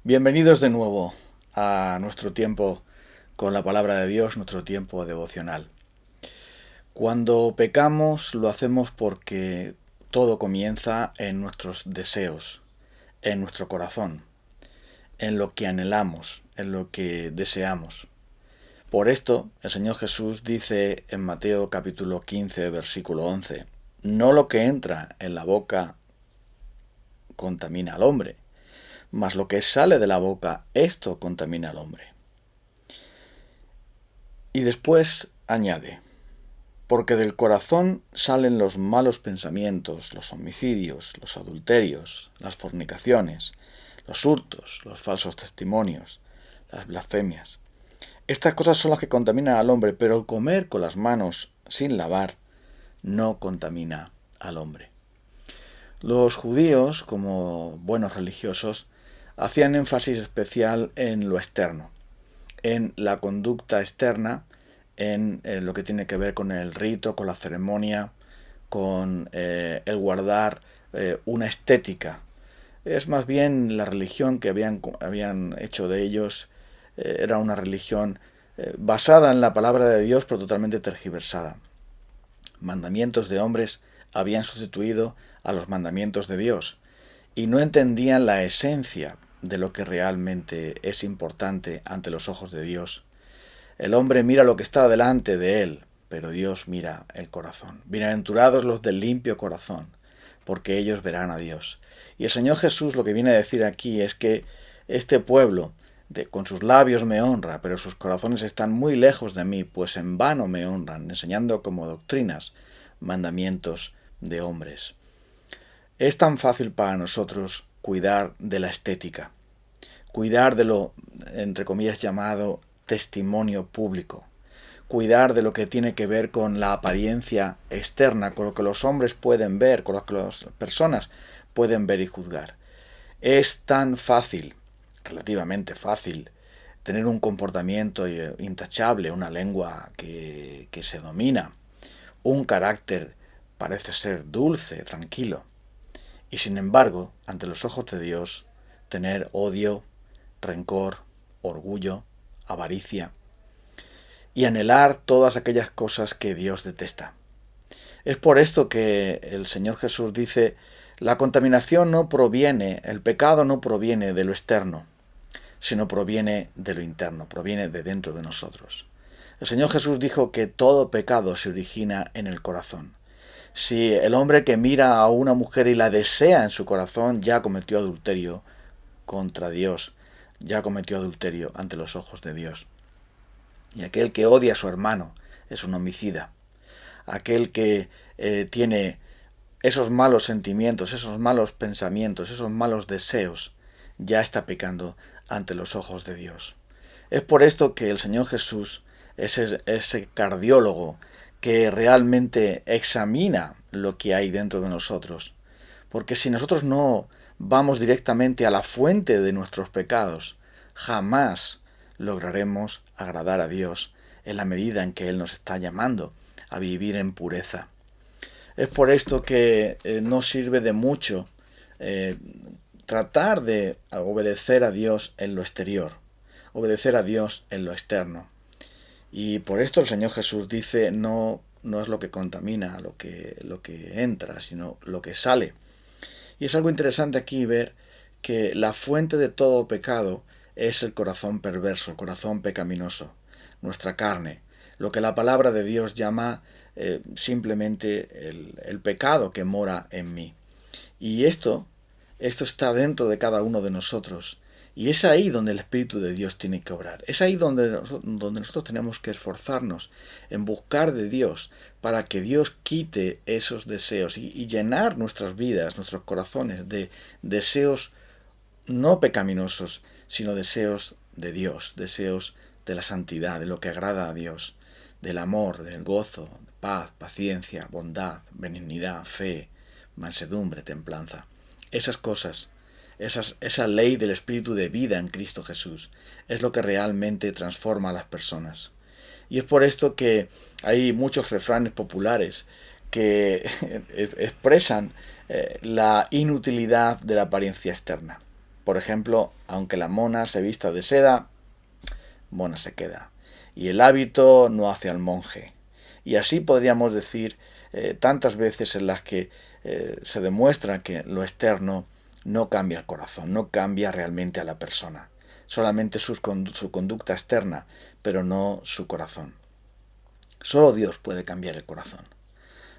Bienvenidos de nuevo a nuestro tiempo con la palabra de Dios, nuestro tiempo devocional. Cuando pecamos lo hacemos porque todo comienza en nuestros deseos, en nuestro corazón, en lo que anhelamos, en lo que deseamos. Por esto, el Señor Jesús dice en Mateo capítulo 15, versículo 11, no lo que entra en la boca contamina al hombre, mas lo que sale de la boca, esto contamina al hombre. Y después añade, porque del corazón salen los malos pensamientos, los homicidios, los adulterios, las fornicaciones, los hurtos, los falsos testimonios, las blasfemias. Estas cosas son las que contaminan al hombre, pero el comer con las manos sin lavar no contamina al hombre. Los judíos, como buenos religiosos, hacían énfasis especial en lo externo, en la conducta externa, en lo que tiene que ver con el rito, con la ceremonia, con el guardar una estética. Es más bien la religión que habían hecho de ellos, era una religión basada en la palabra de Dios, pero totalmente tergiversada. Mandamientos de hombres habían sustituido a los mandamientos de Dios y no entendían la esencia de lo que realmente es importante ante los ojos de Dios. El hombre mira lo que está delante de él, pero Dios mira el corazón. Bienaventurados los del limpio corazón, porque ellos verán a Dios. Y el Señor Jesús lo que viene a decir aquí es que este pueblo, con sus labios me honra, pero sus corazones están muy lejos de mí, pues en vano me honran, enseñando como doctrinas mandamientos de hombres. Es tan fácil para nosotros cuidar de la estética, cuidar de lo, entre comillas, llamado testimonio público, cuidar de lo que tiene que ver con la apariencia externa, con lo que los hombres pueden ver, con lo que las personas pueden ver y juzgar. Es tan fácil, relativamente fácil, tener un comportamiento intachable, una lengua que se domina, un carácter parece ser dulce, tranquilo, y sin embargo, ante los ojos de Dios, tener odio, rencor, orgullo, avaricia, y anhelar todas aquellas cosas que Dios detesta. Es por esto que el Señor Jesús dice, la contaminación no proviene, el pecado no proviene de lo externo, sino proviene de lo interno, proviene de dentro de nosotros. El Señor Jesús dijo que todo pecado se origina en el corazón. Si el hombre que mira a una mujer y la desea en su corazón ya cometió adulterio contra Dios, ya cometió adulterio ante los ojos de Dios. Y aquel que odia a su hermano es un homicida. Aquel que tiene esos malos sentimientos, esos malos pensamientos, esos malos deseos, ya está pecando ante los ojos de Dios. Es por esto que el Señor Jesús es ese cardiólogo que realmente examina lo que hay dentro de nosotros. Porque si nosotros no vamos directamente a la fuente de nuestros pecados, jamás lograremos agradar a Dios en la medida en que Él nos está llamando a vivir en pureza. Es por esto que no sirve de mucho eh, tratar de obedecer a Dios en lo exterior, obedecer a Dios en lo externo. Y por esto el Señor Jesús dice, no es lo que contamina lo que entra, sino lo que sale. Y es algo interesante aquí ver que la fuente de todo pecado es el corazón perverso, el corazón pecaminoso, nuestra carne, lo que la palabra de Dios llama simplemente el pecado que mora en mí. Y esto está dentro de cada uno de nosotros. Y es ahí donde el Espíritu de Dios tiene que obrar. Es ahí donde nosotros tenemos que esforzarnos en buscar de Dios para que Dios quite esos deseos y llenar nuestras vidas, nuestros corazones de deseos no pecaminosos, sino deseos de Dios, deseos de la santidad, de lo que agrada a Dios, del amor, del gozo, paz, paciencia, bondad, benignidad, fe, mansedumbre, templanza. Esas cosas, esa ley del espíritu de vida en Cristo Jesús, es lo que realmente transforma a las personas. Y es por esto que hay muchos refranes populares que expresan la inutilidad de la apariencia externa. Por ejemplo, aunque la mona se vista de seda, mona se queda. Y el hábito no hace al monje. Y así podríamos decir tantas veces en las que se demuestra que lo externo no cambia el corazón, no cambia realmente a la persona. Solamente su conducta externa, pero no su corazón. Solo Dios puede cambiar el corazón.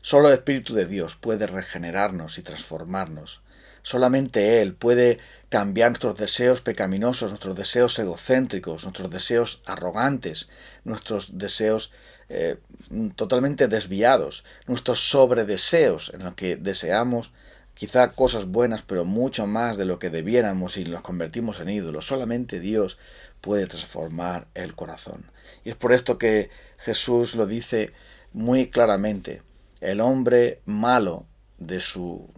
Solo el Espíritu de Dios puede regenerarnos y transformarnos. Solamente Él puede cambiar nuestros deseos pecaminosos, nuestros deseos egocéntricos, nuestros deseos arrogantes, nuestros deseos totalmente desviados, nuestros sobredeseos en los que deseamos quizá cosas buenas, pero mucho más de lo que debiéramos y los convertimos en ídolos. Solamente Dios puede transformar el corazón. Y es por esto que Jesús lo dice muy claramente. El hombre malo de su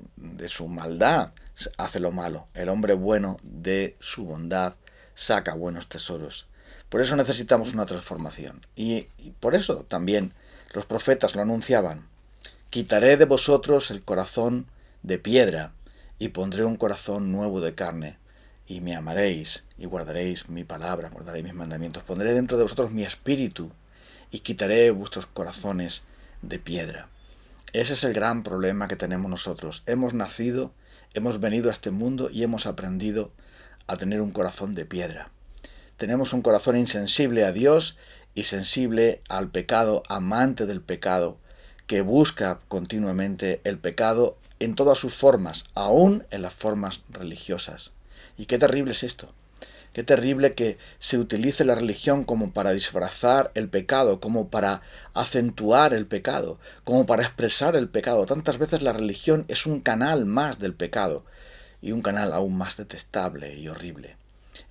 maldad hace lo malo. El hombre bueno de su bondad saca buenos tesoros. Por eso necesitamos una transformación. Y por eso también los profetas lo anunciaban. Quitaré de vosotros el corazón de piedra y pondré un corazón nuevo de carne. Y me amaréis y guardaréis mi palabra, guardaréis mis mandamientos. Pondré dentro de vosotros mi espíritu y quitaré vuestros corazones de piedra. Ese es el gran problema que tenemos nosotros. Hemos nacido, hemos venido a este mundo y hemos aprendido a tener un corazón de piedra. Tenemos un corazón insensible a Dios y sensible al pecado, amante del pecado, que busca continuamente el pecado en todas sus formas, aún en las formas religiosas. Y qué terrible es esto. Qué terrible que se utilice la religión como para disfrazar el pecado, como para acentuar el pecado, como para expresar el pecado. Tantas veces la religión es un canal más del pecado y un canal aún más detestable y horrible.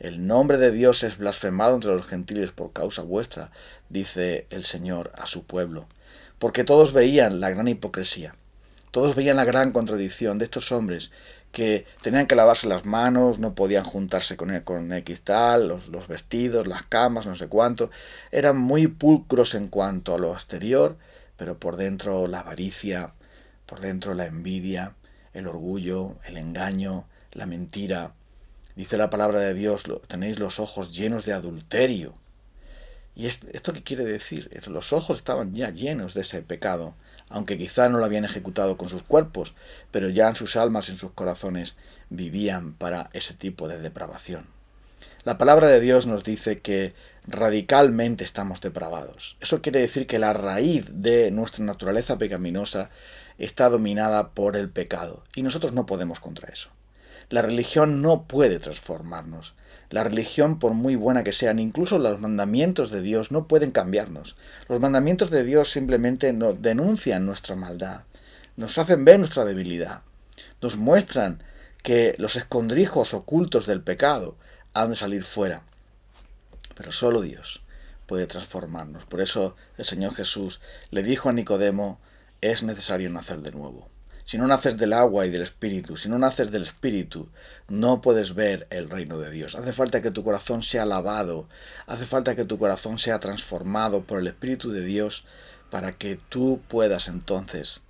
El nombre de Dios es blasfemado entre los gentiles por causa vuestra, dice el Señor a su pueblo, porque todos veían la gran hipocresía. Todos veían la gran contradicción de estos hombres que tenían que lavarse las manos, no podían juntarse con X tal, los vestidos, las camas, no sé cuánto. Eran muy pulcros en cuanto a lo exterior, pero por dentro la avaricia, por dentro la envidia, el orgullo, el engaño, la mentira. Dice la palabra de Dios, tenéis los ojos llenos de adulterio. ¿Y esto qué quiere decir? Los ojos estaban ya llenos de ese pecado, aunque quizá no lo habían ejecutado con sus cuerpos, pero ya en sus almas, en sus corazones, vivían para ese tipo de depravación. La palabra de Dios nos dice que radicalmente estamos depravados. Eso quiere decir que la raíz de nuestra naturaleza pecaminosa está dominada por el pecado, y nosotros no podemos contra eso. La religión no puede transformarnos. La religión, por muy buena que sean, incluso los mandamientos de Dios no pueden cambiarnos. Los mandamientos de Dios simplemente nos denuncian nuestra maldad, nos hacen ver nuestra debilidad, nos muestran que los escondrijos ocultos del pecado han de salir fuera. Pero solo Dios puede transformarnos. Por eso el Señor Jesús le dijo a Nicodemo, es necesario nacer de nuevo. Si no naces del agua y del Espíritu, si no naces del Espíritu, no puedes ver el reino de Dios. Hace falta que tu corazón sea lavado, hace falta que tu corazón sea transformado por el Espíritu de Dios para que tú puedas entonces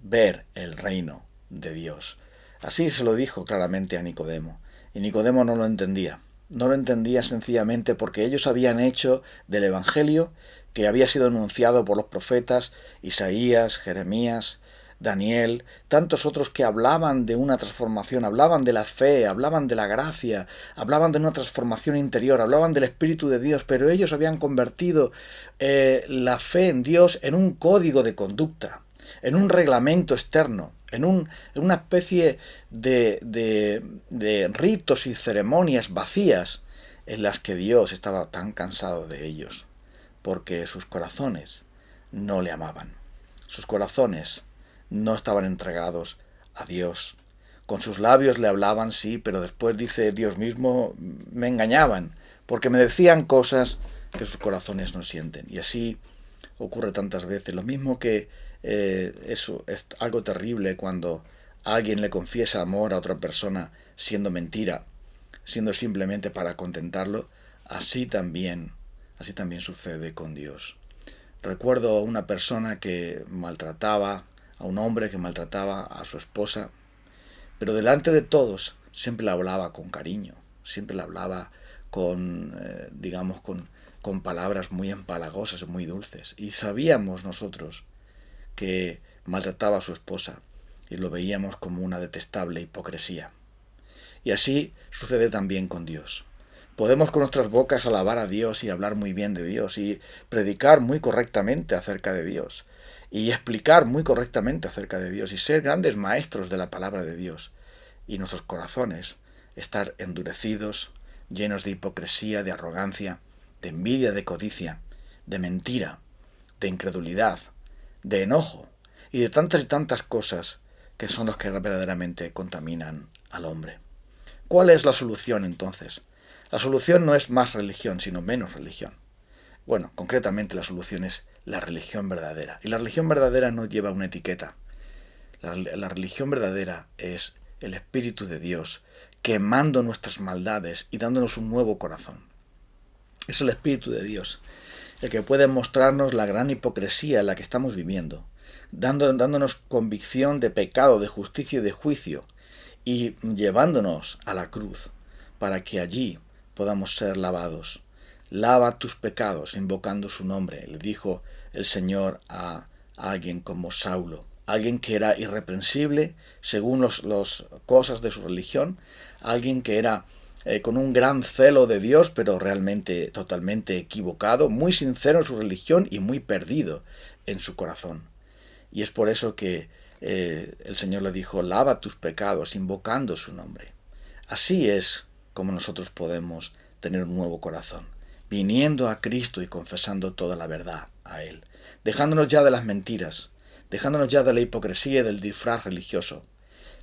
ver el reino de Dios. Así se lo dijo claramente a Nicodemo, y Nicodemo no lo entendía. No lo entendía sencillamente porque ellos habían hecho del Evangelio, que había sido anunciado por los profetas Isaías, Jeremías, Daniel, tantos otros que hablaban de una transformación, hablaban de la fe, hablaban de la gracia, hablaban de una transformación interior, hablaban del Espíritu de Dios, pero ellos habían convertido la fe en Dios en un código de conducta, en un reglamento externo, en una especie de ritos y ceremonias vacías en las que Dios estaba tan cansado de ellos, porque sus corazones no le amaban. Sus corazones no estaban entregados a Dios. Con sus labios le hablaban, sí, pero después dice Dios mismo, me engañaban, porque me decían cosas que sus corazones no sienten. Y así ocurre tantas veces. Lo mismo que eso es algo terrible cuando alguien le confiesa amor a otra persona siendo mentira, siendo simplemente para contentarlo, así también sucede con Dios. Recuerdo a una persona que maltrataba, a un hombre que maltrataba a su esposa, pero delante de todos siempre le hablaba con cariño, siempre le hablaba con, con palabras muy empalagosas y muy dulces. Y sabíamos nosotros que maltrataba a su esposa y lo veíamos como una detestable hipocresía. Y así sucede también con Dios. Podemos con nuestras bocas alabar a Dios y hablar muy bien de Dios y predicar muy correctamente acerca de Dios y explicar muy correctamente acerca de Dios y ser grandes maestros de la palabra de Dios. Y nuestros corazones estar endurecidos, llenos de hipocresía, de arrogancia, de envidia, de codicia, de mentira, de incredulidad, de enojo y de tantas y tantas cosas que son los que verdaderamente contaminan al hombre. ¿Cuál es la solución entonces? La solución no es más religión, sino menos religión. Bueno, concretamente la solución es la religión verdadera. Y la religión verdadera no lleva una etiqueta. La religión verdadera es el Espíritu de Dios quemando nuestras maldades y dándonos un nuevo corazón. Es el Espíritu de Dios el que puede mostrarnos la gran hipocresía en la que estamos viviendo, dándonos convicción de pecado, de justicia y de juicio, y llevándonos a la cruz para que allí podamos ser lavados. Lava tus pecados invocando su nombre, le dijo el Señor a alguien como Saulo, alguien que era irreprensible según los cosas de su religión, alguien que era con un gran celo de Dios, pero realmente totalmente equivocado, muy sincero en su religión y muy perdido en su corazón. Y es por eso que el Señor le dijo, lava tus pecados invocando su nombre. Así es como nosotros podemos tener un nuevo corazón, viniendo a Cristo y confesando toda la verdad a Él, dejándonos ya de las mentiras, dejándonos ya de la hipocresía y del disfraz religioso,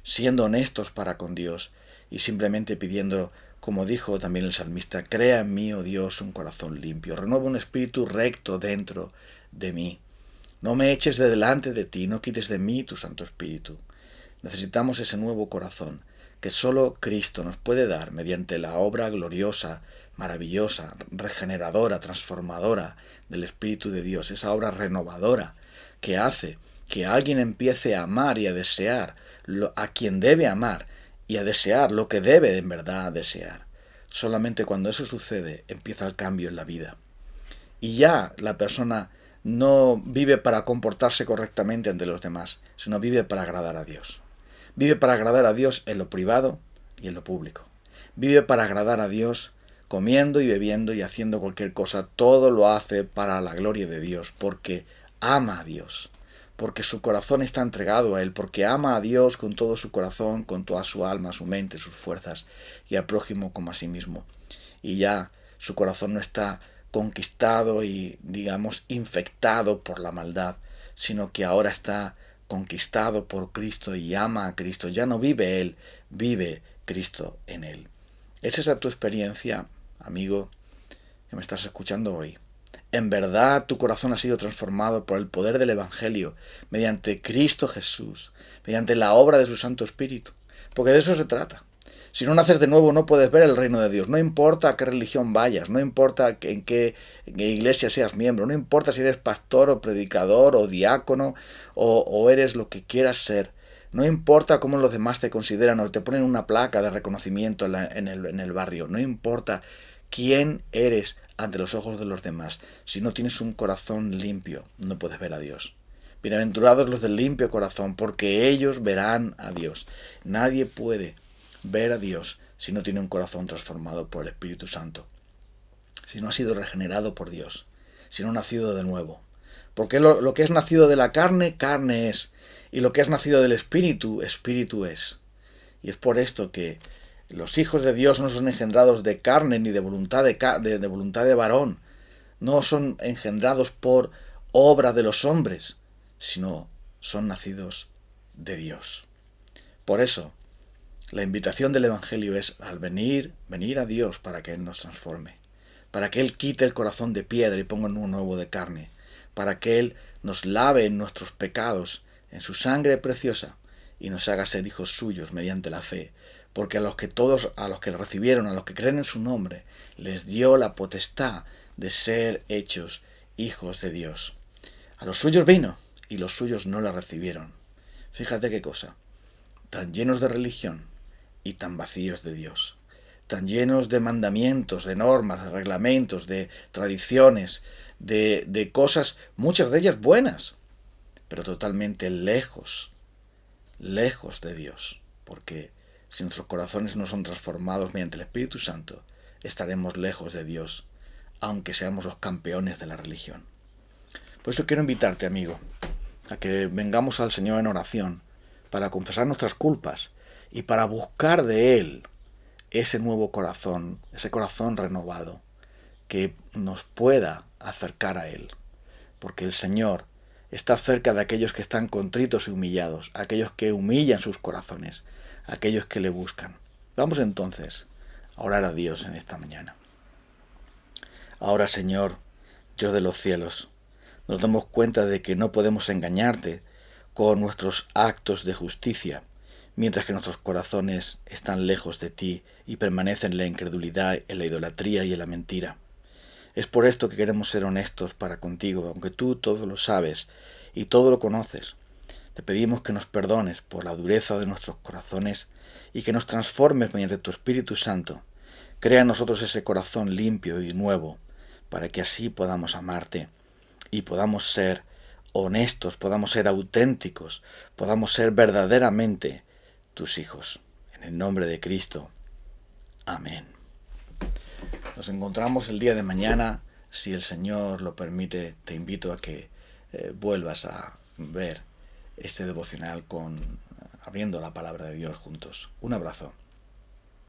siendo honestos para con Dios y simplemente pidiendo, como dijo también el salmista, crea en mí, oh Dios, un corazón limpio, renueva un espíritu recto dentro de mí. No me eches de delante de ti, no quites de mí tu Santo Espíritu. Necesitamos ese nuevo corazón que solo Cristo nos puede dar mediante la obra gloriosa, maravillosa, regeneradora, transformadora del Espíritu de Dios, esa obra renovadora que hace que alguien empiece a amar y a desear a quien debe amar y a desear lo que debe en verdad desear. Solamente cuando eso sucede empieza el cambio en la vida. Y ya la persona no vive para comportarse correctamente ante los demás, sino vive para agradar a Dios. Vive para agradar a Dios en lo privado y en lo público. Vive para agradar a Dios comiendo y bebiendo y haciendo cualquier cosa. Todo lo hace para la gloria de Dios, porque ama a Dios, porque su corazón está entregado a Él, porque ama a Dios con todo su corazón, con toda su alma, su mente, sus fuerzas, y al prójimo como a sí mismo. Y ya su corazón no está conquistado y, digamos, infectado por la maldad, sino que ahora está conquistado por Cristo y ama a Cristo. Ya no vive Él, vive Cristo en Él. ¿Es esa tu experiencia, amigo, que me estás escuchando hoy? En verdad tu corazón ha sido transformado por el poder del Evangelio, mediante Cristo Jesús, mediante la obra de su Santo Espíritu. Porque de eso se trata. Si no naces de nuevo no puedes ver el reino de Dios. No importa a qué religión vayas, no importa en qué iglesia seas miembro, no importa si eres pastor o predicador o diácono o eres lo que quieras ser. No importa cómo los demás te consideran o te ponen una placa de reconocimiento en el barrio. No importa quién eres ante los ojos de los demás. Si no tienes un corazón limpio, no puedes ver a Dios. Bienaventurados los del limpio corazón, porque ellos verán a Dios. Nadie puede ver a Dios si no tiene un corazón transformado por el Espíritu Santo, si no ha sido regenerado por Dios, si no ha nacido de nuevo. Porque lo que es nacido de la carne, carne es, y lo que es nacido del Espíritu, Espíritu es. Y es por esto que los hijos de Dios no son engendrados de carne ni de voluntad de voluntad de varón, no son engendrados por obra de los hombres, sino son nacidos de Dios. Por eso, la invitación del Evangelio es al venir a Dios para que Él nos transforme, para que Él quite el corazón de piedra y ponga uno nuevo de carne, para que Él nos lave en nuestros pecados, en su sangre preciosa, y nos haga ser hijos suyos mediante la fe, porque a los que le recibieron, a los que creen en su nombre, les dio la potestad de ser hechos hijos de Dios. A los suyos vino, y los suyos no la recibieron. Fíjate qué cosa, tan llenos de religión, y tan vacíos de Dios, tan llenos de mandamientos, de normas, de reglamentos, de tradiciones, de cosas, muchas de ellas buenas, pero totalmente lejos de Dios, porque si nuestros corazones no son transformados mediante el Espíritu Santo, estaremos lejos de Dios, aunque seamos los campeones de la religión. Por eso quiero invitarte, amigo, a que vengamos al Señor en oración para confesar nuestras culpas y para buscar de Él ese nuevo corazón, ese corazón renovado, que nos pueda acercar a Él. Porque el Señor está cerca de aquellos que están contritos y humillados, aquellos que humillan sus corazones, aquellos que le buscan. Vamos entonces a orar a Dios en esta mañana. Ahora, Señor, Dios de los cielos, nos damos cuenta de que no podemos engañarte con nuestros actos de justicia, mientras que nuestros corazones están lejos de ti y permanecen en la incredulidad, en la idolatría y en la mentira. Es por esto que queremos ser honestos para contigo, aunque tú todo lo sabes y todo lo conoces. Te pedimos que nos perdones por la dureza de nuestros corazones y que nos transformes mediante tu Espíritu Santo. Crea en nosotros ese corazón limpio y nuevo, para que así podamos amarte y podamos ser honestos, podamos ser auténticos, podamos ser verdaderamente tus hijos. En el nombre de Cristo. Amén. Nos encontramos el día de mañana. Si el Señor lo permite, te invito a que vuelvas a ver este devocional abriendo la palabra de Dios juntos. Un abrazo.